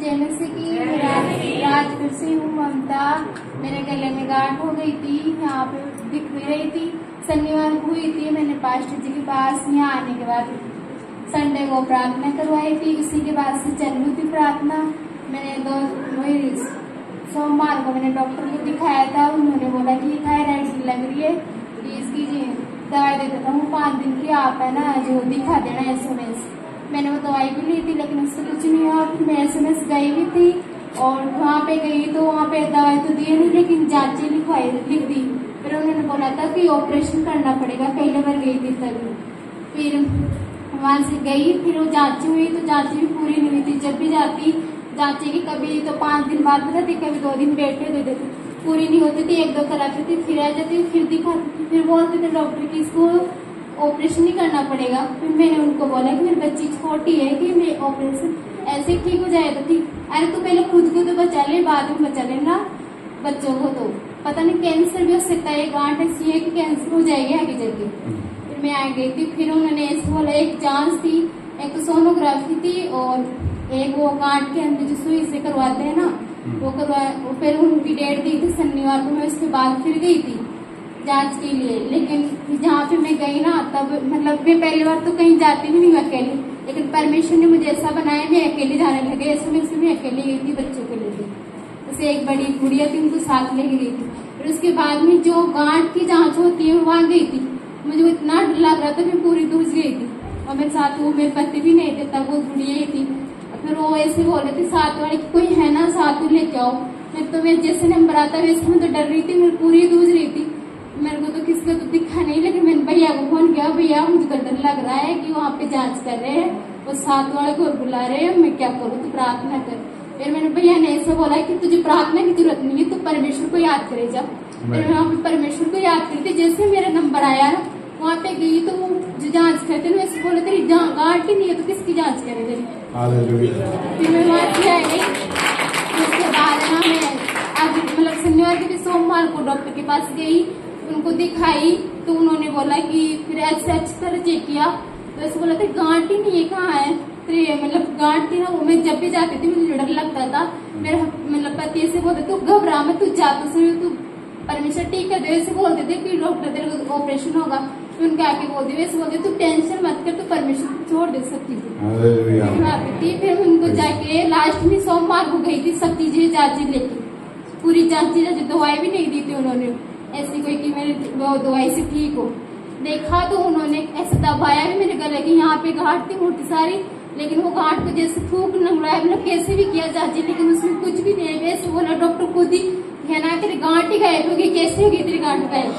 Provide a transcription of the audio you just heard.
जैसे कि राजगढ़ से हूँ ममता। मेरे गले में गांठ हो गई थी, यहाँ पे दिख भी रही थी। शनिवार को हुई थी। मैंने पास्टर जी के पास यहाँ आने के बाद संडे को प्रार्थना करवाई थी। उसी के बाद से चालू थी प्रार्थना। मैंने सोमवार को मैंने डॉक्टर को दिखाया था। उन्होंने बोला कि थायराइड की लग रही है, इसकी दवाई दे देता हूँ 5 दिन की, आप है ना जो दिखा देना SMS। मैंने वो दवाई भी ली थी लेकिन उससे कुछ नहीं हुआ। फिर मैं SMS गई भी थी और वहाँ पे गई तो वहाँ पे दवाई तो दी नहीं लेकिन जांचें लिख दी। फिर उन्होंने बोला था कि ऑपरेशन करना पड़ेगा। पहले बार गई थी तभी। फिर वहाँ से गई, फिर वो जांचें हुई तो जांचें भी पूरी नहीं हुई थी। जब भी जाती जांचें की कभी तो 5 दिन बाद बताती, कभी 2 दिन बैठे दे देते, पूरी नहीं होती थी। 1-2 कराती थी, फिर आ जाती, फिर दिखाती थी। फिर बोलते थे डॉक्टर की इसको ऑपरेशन नहीं करना पड़ेगा। फिर मैंने उनको बोला कि मेरी बच्ची छोटी है कि मैं ऑपरेशन ऐसे ठीक हो जाए तो ठीक। अरे तू पहले खुद को तो बचा ले, बाद में बचा लेना बच्चों को। तो पता नहीं कैंसर भी हो सकता है, गांठ ऐसी है कि कैंसर हो जाएगी आगे चलके। फिर मैं आ गई थी। फिर उन्होंने ऐसे बोला एक जांच थी, एक तो सोनोग्राफी थी और एक वो गांठ के अंदर जो सुई से करवाते हैं ना वो करवा। फिर उनकी डेट दी थी शनिवार को। मैं उसके बाद फिर गई थी जांच के लिए। लेकिन जहाँ पे मैं गई ना तब मतलब मैं पहली बार तो कहीं जाती भी नहीं अकेली, लेकिन परमेश्वर ने मुझे ऐसा बनाया मैं अकेले जाने लगे। ऐसे में से मैं अकेले गई थी बच्चों को लेके। जैसे एक बड़ी गुड़िया थी उनको साथ लेके गई थी। फिर उसके बाद में जो गांठ की जांच होती है वहाँ गई थी। मुझे इतना डर लग रहा था, मैं पूरी दूर गई थी और मेरे साथ वो मेरे पति भी नहीं थे तब, वो गुड़िया ही थी। फिर वो ऐसे बोल रहे थे साथ वाले कोई है ना साथ में लेके आओ। मैं जैसे नंबर आता वैसे मैं तो डर रही थी, मैं पूरी दूर रही थी। मेरे को तो किसी को तो दिखा नहीं, लेकिन मैंने भैया को फोन किया, भैया मुझे तो डर लग रहा है कि वहाँ पे जांच कर रहे हैं और साथ वाले को बुला रहे हैं, मैं क्या करूँ, तो प्रार्थना कर। फिर मैंने भैया ने ऐसा बोला कि तुझे प्रार्थना की जरूरत नहीं है, तू परमेश्वर को याद करे जा। फिर मैं वहाँ पे परमेश्वर को याद करी थी। जैसे मेरा नंबर आया ना वहाँ पे गई तो वो जो जांच करते ना वैसे बोले तेरी गांठ ही नहीं है तो किसकी जांच करे तेरी। फिर मैं वहाँ से आई। उसके बाद ना मैं आज मतलब शनिवार के सोमवार को डॉक्टर के पास गई, उनको दिखाई तो उन्होंने बोला कि फिर ऐसे अच्छी तरह चेक किया तो ऐसे बोला था गांठ ही नहीं है, कहाँ है मतलब गांठ थी ना वो। मैं जब भी जाती थी मुझे डर लगता था। मेरे मतलब पति ऐसे बोलते तू घबरा मत, तू जा तू परमेश्वर ठीक कर दे। ऐसे बोलते थे कि डॉक्टर तेरे को ऑपरेशन होगा। फिर उनके आके बोलते वैसे बोलते तू टेंशन मत कर, तू परमेश्वर छोड़ दे सब चीजें। फिर उनको जाके लास्ट में सोमवार को गई थी सब चीजें जांचें लेके, पूरी जांचें दवाई भी नहीं दी थी उन्होंने ऐसी कोई कि मेरी दवाई से ठीक हो। देखा तो उन्होंने ऐसे दबाया भी मेरे गले की यहाँ पे गांठ थी मोटी सारी, लेकिन वो गांठ को जैसे फूक लंगड़ाया, मतलब कैसे भी किया जांचे लेकिन उसमें कुछ भी नहीं है। वैसे बोला डॉक्टर खुद ही है ना तेरी गांठ ही गायब होगी, कैसे होगी तेरी गांठ गायब।